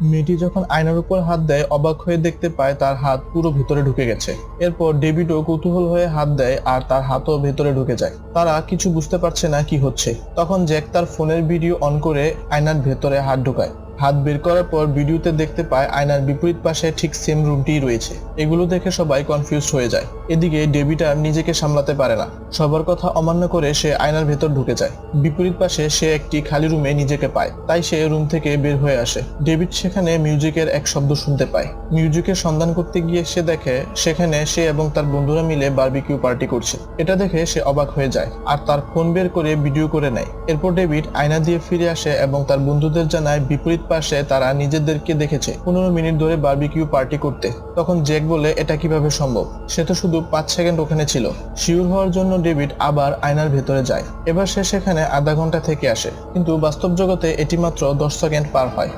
মেয়েটি যখন আয়নার উপর হাত দেয় অবাক হয়ে দেখতে পায় তার হাত পুরো ভেতরে ঢুকে গেছে। এরপর ডেভিডও কৌতূহল হয়ে হাত দেয় আর তার হাতও ভেতরে ঢুকে যায়। তারা কিছু বুঝতে পারছে না কি হচ্ছে। তখন জ্যাক তার ফোনের ভিডিও অন করে আয়নার ভেতরে হাত ঢোকায়। হাত বের করার পর ভিডিওতে দেখতে পায় আয়নার বিপরীত পাশে ঠিক সেম রুমটিই রয়েছে। এগুলো দেখে সবাই কনফিউজড হয়ে যায়। এদিকে ডেভিড আর নিজেকে সামলাতে পারে না। সবার কথা অমান্য করে সে আয়নার ভেতর ঢুকে যায়। বিপরীত পাশে সে একটি খালি রুমে নিজেকে পায়, তাই সে রুম থেকে বের হয়ে আসে। ডেভিড সেখানে মিউজিকের এক শব্দ শুনতে পায়। মিউজিকের সন্ধান করতে গিয়ে সে দেখে সেখানে সে এবং তার বন্ধুরা মিলে বারবিকিউ পার্টি করছে। এটা দেখে সে অবাক হয়ে যায় আর তার ফোন বের করে ভিডিও করে নেয়। এরপর ডেভিড আয়না দিয়ে ফিরে আসে এবং তার বন্ধুদের জানায় বিপরীত পাশে তারা নিজেদেরকে দেখেছে 15 মিনিট ধরে বারবিকিউ পার্টি করতে। তখন জ্যাক বলে এটা কিভাবে সম্ভব, সে তো শুধু 5 সেকেন্ড ওখানে ছিল। শিওর হওয়ার জন্য ডেভিড আবার আয়নার ভেতরে যায়। এবার সে সেখানে আধা ঘন্টা থেকে আসে, কিন্তু বাস্তব জগতে এটি মাত্র 10 সেকেন্ড পার হয়।